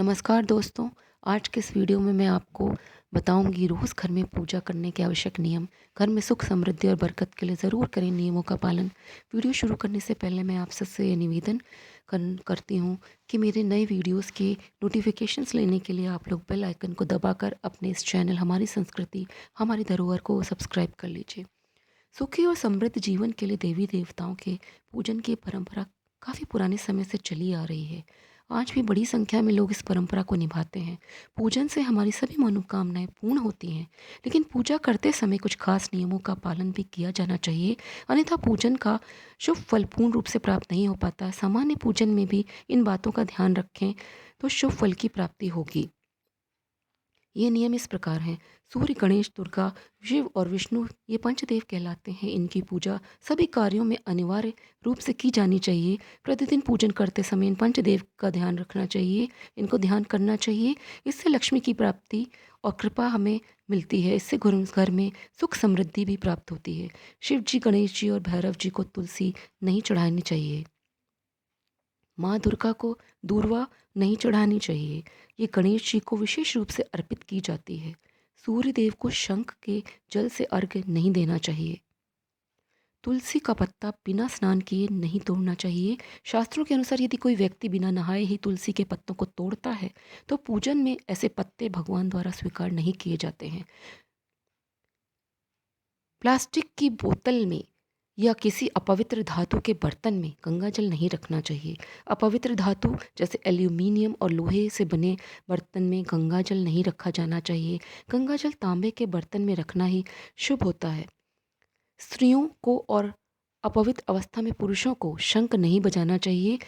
नमस्कार दोस्तों। आज के इस वीडियो में मैं आपको बताऊंगी रोज़ घर में पूजा करने के आवश्यक नियम। घर में सुख समृद्धि और बरकत के लिए ज़रूर करें नियमों का पालन। वीडियो शुरू करने से पहले मैं आप सबसे ये निवेदन करती हूँ कि मेरे नए वीडियोस के नोटिफिकेशंस लेने के लिए आप लोग बेल आइकन को दबाकर अपने इस चैनल हमारी संस्कृति हमारी धरोहर को सब्सक्राइब कर लीजिए। सुखी और समृद्ध जीवन के लिए देवी देवताओं के पूजन की परंपरा काफ़ी पुराने समय से चली आ रही है। आज भी बड़ी संख्या में लोग इस परंपरा को निभाते हैं। पूजन से हमारी सभी मनोकामनाएं पूर्ण होती हैं, लेकिन पूजा करते समय कुछ खास नियमों का पालन भी किया जाना चाहिए, अन्यथा पूजन का शुभ फल पूर्ण रूप से प्राप्त नहीं हो पाता। सामान्य पूजन में भी इन बातों का ध्यान रखें तो शुभ फल की प्राप्ति होगी। ये नियम इस प्रकार हैं। सूर्य, गणेश, दुर्गा, शिव और विष्णु ये पंचदेव कहलाते हैं। इनकी पूजा सभी कार्यों में अनिवार्य रूप से की जानी चाहिए। प्रतिदिन पूजन करते समय इन पंचदेव का ध्यान रखना चाहिए, इनको ध्यान करना चाहिए। इससे लक्ष्मी की प्राप्ति और कृपा हमें मिलती है। इससे घर में सुख समृद्धि भी प्राप्त होती है। शिव जी, गणेश जी और भैरव जी को तुलसी नहीं चढ़ानी चाहिए। माँ दुर्गा को दूर्वा नहीं चढ़ानी चाहिए। ये गणेश जी को विशेष रूप से अर्पित की जाती है। सूर्य देव को शंख के जल से अर्घ्य नहीं देना चाहिए। तुलसी का पत्ता बिना स्नान किए नहीं तोड़ना चाहिए। शास्त्रों के अनुसार यदि कोई व्यक्ति बिना नहाए ही तुलसी के पत्तों को तोड़ता है तो पूजन में ऐसे पत्ते भगवान द्वारा स्वीकार नहीं किए जाते हैं। प्लास्टिक की बोतल में या किसी अपवित्र धातु के बर्तन में गंगाजल नहीं रखना चाहिए। अपवित्र धातु जैसे एल्यूमीनियम और लोहे से बने बर्तन में गंगाजल नहीं रखा जाना चाहिए। गंगाजल तांबे के बर्तन में रखना ही शुभ होता है। स्त्रियों को और अपवित्र अवस्था में पुरुषों को शंख नहीं बजाना चाहिए।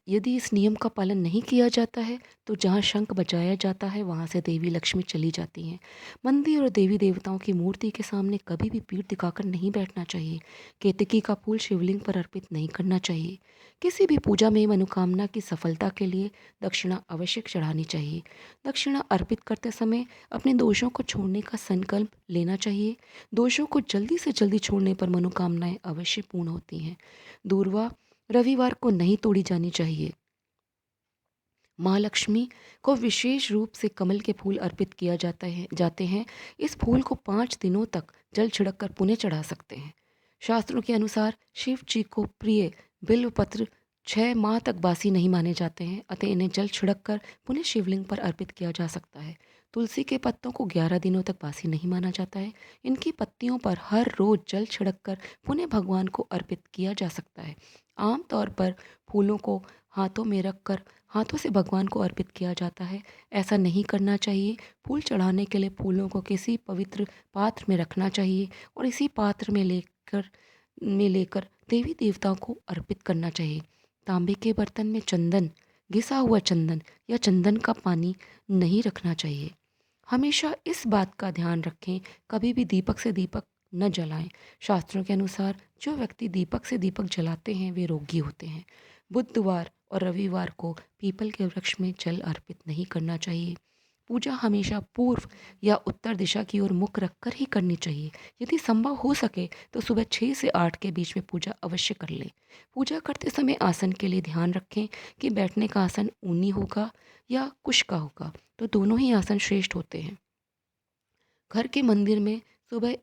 यदि इस नियम का पालन नहीं किया जाता है तो जहाँ शंख बजाया जाता है वहाँ से देवी लक्ष्मी चली जाती हैं। मंदिर और देवी देवताओं की मूर्ति के सामने कभी भी पीठ दिखाकर नहीं बैठना चाहिए। केतकी का फूल शिवलिंग पर अर्पित नहीं करना चाहिए। किसी भी पूजा में मनोकामना की सफलता के लिए दक्षिणा अवश्य चढ़ानी चाहिए। दक्षिणा अर्पित करते समय अपने दोषों को छोड़ने का संकल्प लेना चाहिए। दोषों को जल्दी से जल्दी छोड़ने पर मनोकामनाएं अवश्य पूर्ण होती हैं। दूर्वा रविवार को नहीं तोड़ी जानी चाहिए। माँ लक्ष्मी को विशेष रूप से कमल के फूल अर्पित किया जाते हैं। इस फूल को 5 दिनों तक जल छिड़क कर पुनः चढ़ा सकते हैं। शास्त्रों के अनुसार शिव जी को प्रिय बिल्व पत्र 6 माह तक बासी नहीं माने जाते हैं, अतः इन्हें जल छिड़क कर पुनः शिवलिंग पर अर्पित किया जा सकता है। तुलसी के पत्तों को 11 दिनों तक बासी नहीं माना जाता है। इनकी पत्तियों पर हर रोज जल छिड़क कर पुनः भगवान को अर्पित किया जा सकता है। आमतौर पर फूलों को हाथों में रखकर हाथों से भगवान को अर्पित किया जाता है। ऐसा नहीं करना चाहिए। फूल चढ़ाने के लिए फूलों को किसी पवित्र पात्र में रखना चाहिए और इसी पात्र में लेकर देवी देवताओं को अर्पित करना चाहिए। तांबे के बर्तन में चंदन, घिसा हुआ चंदन या चंदन का पानी नहीं रखना चाहिए। हमेशा इस बात का ध्यान रखें, कभी भी दीपक से दीपक न जलाएं। शास्त्रों के अनुसार जो व्यक्ति दीपक से दीपक जलाते हैं वे रोगी होते हैं। बुधवार और रविवार को पीपल के वृक्ष में जल अर्पित नहीं करना चाहिए। पूजा हमेशा पूर्व या उत्तर दिशा की ओर मुख रखकर ही करनी चाहिए। यदि संभव हो सके तो सुबह 6 से 8 के बीच में पूजा अवश्य कर लें। पूजा करते समय आसन के लिए ध्यान रखें कि बैठने का आसन ऊनी होगा या कुश का होगा, तो दोनों ही आसन श्रेष्ठ होते हैं। घर के मंदिर में सुबह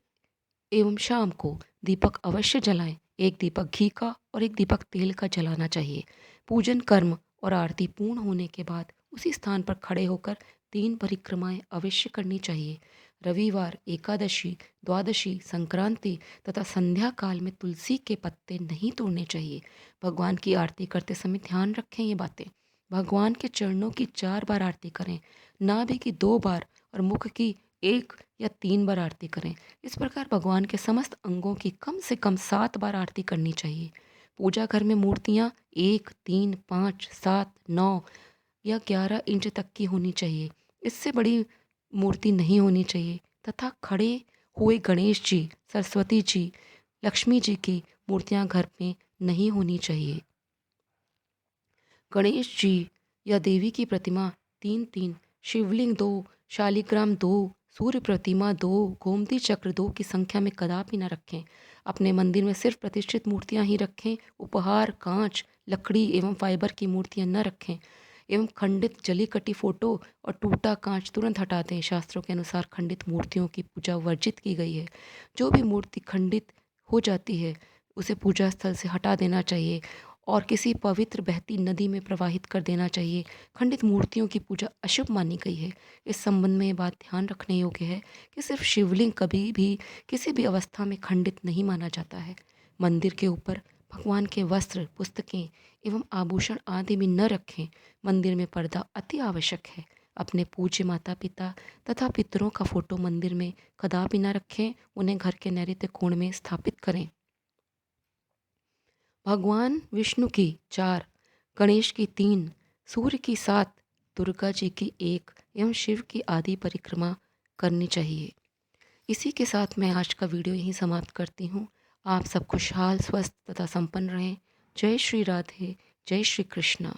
एवं शाम को दीपक अवश्य जलाएं। एक दीपक घी का और एक दीपक तेल का जलाना चाहिए। पूजन कर्म और आरती पूर्ण होने के बाद उसी स्थान पर खड़े होकर 3 परिक्रमाएं अवश्य करनी चाहिए। रविवार, एकादशी, द्वादशी, संक्रांति तथा संध्या काल में तुलसी के पत्ते नहीं तोड़ने चाहिए। भगवान की आरती करते समय ध्यान रखें ये बातें। भगवान के चरणों की 4 बार आरती करें, नाभि की 2 बार और मुख की 1 या 3 बार आरती करें। इस प्रकार भगवान के समस्त अंगों की कम से कम 7 बार आरती करनी चाहिए। पूजा घर में मूर्तियाँ 1, 3, 5, 7, 9 या 11 इंच तक की होनी चाहिए। इससे बड़ी मूर्ति नहीं होनी चाहिए तथा खड़े हुए गणेश जी, सरस्वती जी, लक्ष्मी जी की मूर्तियाँ घर में नहीं होनी चाहिए। गणेश जी या देवी की प्रतिमा 3-3, शिवलिंग 2, शालिग्राम 2, सूर्य प्रतिमा 2, गोमती चक्र 2 की संख्या में कदापि न रखें। अपने मंदिर में सिर्फ प्रतिष्ठित मूर्तियां ही रखें। उपहार, कांच, लकड़ी एवं फाइबर की मूर्तियां न रखें। एवं खंडित जली कटी फोटो और टूटा कांच तुरंत हटा दें। शास्त्रों के अनुसार खंडित मूर्तियों की पूजा वर्जित की गई है। जो भी मूर्ति खंडित हो जाती है उसे पूजा स्थल से हटा देना चाहिए और किसी पवित्र बहती नदी में प्रवाहित कर देना चाहिए। खंडित मूर्तियों की पूजा अशुभ मानी गई है। इस संबंध में ये बात ध्यान रखने योग्य है कि सिर्फ शिवलिंग कभी भी किसी भी अवस्था में खंडित नहीं माना जाता है। मंदिर के ऊपर भगवान के वस्त्र, पुस्तकें एवं आभूषण आदि भी न रखें। मंदिर में पर्दा अति आवश्यक है। अपने पूज्य माता पिता तथा पितरों का फोटो मंदिर में कदापि न रखें। उन्हें घर के नैऋत्य कोण में स्थापित करें। भगवान विष्णु की 4, गणेश की 3, सूर्य की 7, दुर्गा जी की 1 एवं शिव की आदि परिक्रमा करनी चाहिए। इसी के साथ मैं आज का वीडियो यहीं समाप्त करती हूँ। आप सब खुशहाल, स्वस्थ तथा संपन्न रहें। जय श्री राधे, जय श्री कृष्णा।